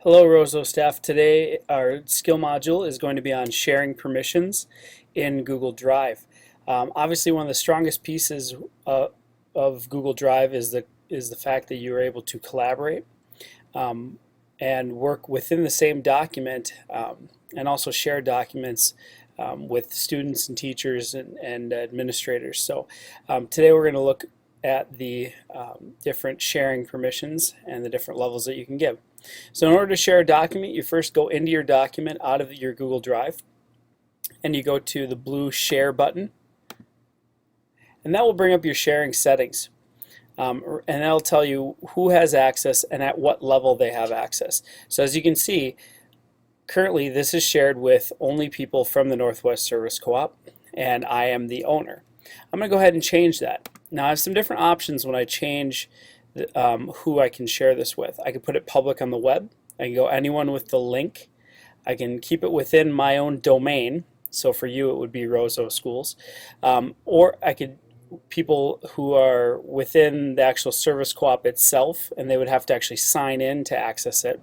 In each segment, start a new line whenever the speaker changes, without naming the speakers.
Hello, Roseau staff. Today, our skill module is going to be on sharing permissions in Google Drive. Obviously, one of the strongest pieces of Google Drive is the fact that you are able to collaborate um, and work within the same document and also share documents with students and teachers and administrators. So today we're going to look at the different sharing permissions and the different levels that you can give. So in order to share a document, you first go into your document out of your Google Drive and you go to the blue Share button, and that will bring up your sharing settings. And that'll tell you who has access and at what level they have access. So as you can see, currently this is shared with only people from the Northwest Service Co-op, and I am the owner. I'm going to go ahead and change that. Now I have some different options when I change who I can share this with. I can put it public on the web. I can go anyone with the link. I can keep it within my own domain. So for you it would be Roseau Schools. Or I could people who are within the actual service co-op itself, and they would have to actually sign in to access it.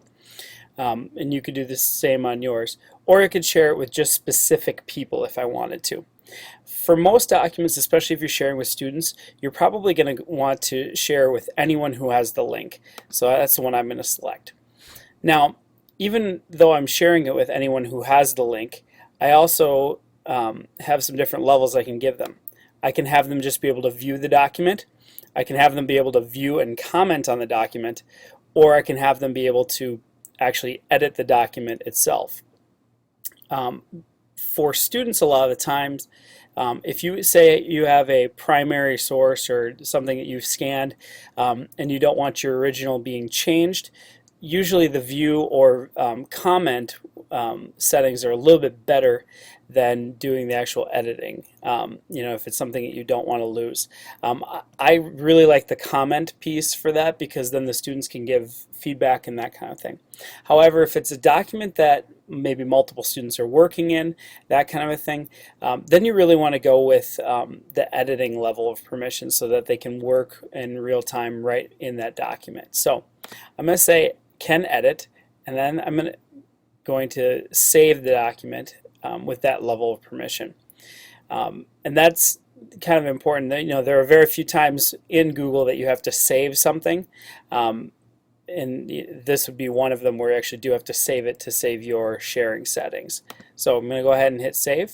And you could do the same on yours. Or I could share it with just specific people if I wanted to. For most documents, especially if you're sharing with students, you're probably going to want to share with anyone who has the link. So that's the one I'm going to select. Now, even though I'm sharing it with anyone who has the link, I also have some different levels I can give them. I can have them just be able to view the document. I can have them be able to view and comment on the document, or I can have them be able to actually edit the document itself. For students, a lot of the times, if you say you have a primary source or something that you've scanned and you don't want your original being changed, usually the view or comment settings are a little bit better than doing the actual editing, if it's something that you don't want to lose. I really like the comment piece for that because then the students can give feedback and that kind of thing. However, if it's a document that maybe multiple students are working in, that kind of a thing, then you really want to go with the editing level of permission so that they can work in real time right in that document. So I'm going to say can edit, and then I'm going to save the document with that level of permission. And that's kind of important. There are very few times in Google that you have to save something. And this would be one of them where you actually do have to save it to save your sharing settings. So I'm going to go ahead and hit save.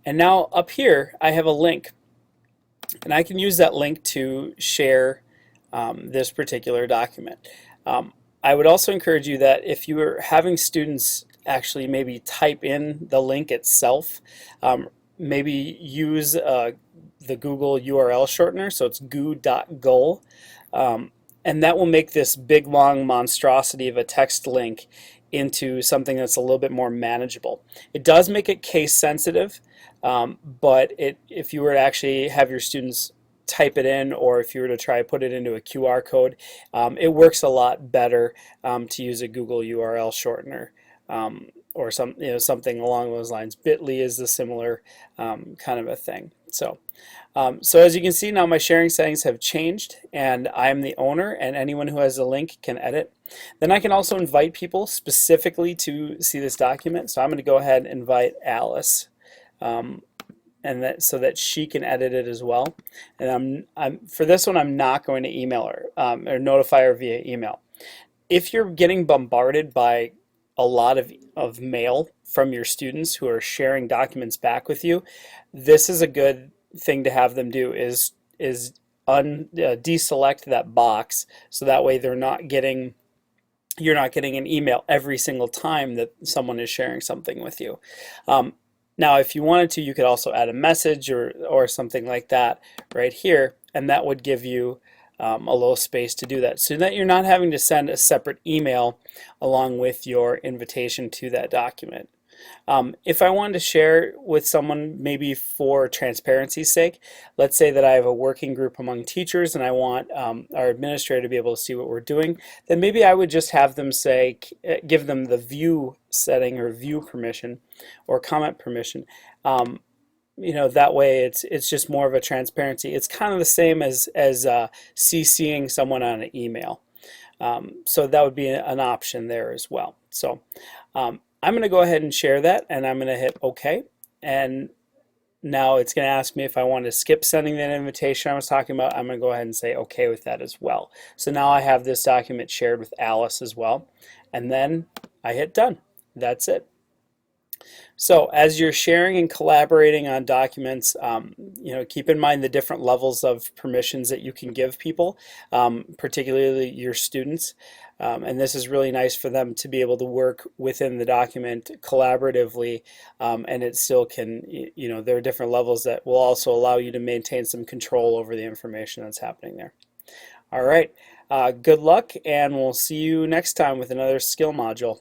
And now up here I have a link. And I can use that link to share this particular document. I would also encourage you that if you are having students actually maybe type in the link itself, maybe use the Google URL shortener, so it's goo.gol, and that will make this big long monstrosity of a text link into something that's a little bit more manageable. It does make it case sensitive, but if you were to actually have your students type it in, or if you were to try to put it into a QR code, it works a lot better to use a Google URL shortener. Or something along those lines. Bitly is the similar kind of a thing. So as you can see now, my sharing settings have changed, and I'm the owner, and anyone who has a link can edit. Then I can also invite people specifically to see this document. So I'm going to go ahead and invite Alice, so that she can edit it as well. And for this one, I'm not going to email her or notify her via email. If you're getting bombarded by a lot of mail from your students who are sharing documents back with you, this is a good thing to have them do, is deselect that box, so that way you're not getting an email every single time that someone is sharing something with you. Now if you wanted to, you could also add a message or something like that right here, and that would give you a little space to do that, so that you're not having to send a separate email along with your invitation to that document. If I wanted to share with someone, maybe for transparency's sake, let's say that I have a working group among teachers and I want our administrator to be able to see what we're doing, then maybe I would just have them say, give them the view setting or view permission or comment permission. That way it's just more of a transparency. It's kind of the same as CCing someone on an email. So that would be an option there as well. So I'm going to go ahead and share that, and I'm going to hit OK. And now it's going to ask me if I want to skip sending that invitation I was talking about. I'm going to go ahead and say OK with that as well. So now I have this document shared with Alice as well. And then I hit done. That's it. So as you're sharing and collaborating on documents, keep in mind the different levels of permissions that you can give people, particularly your students. And this is really nice for them to be able to work within the document collaboratively, and it still can, there are different levels that will also allow you to maintain some control over the information that's happening there. All right, good luck, and we'll see you next time with another skill module.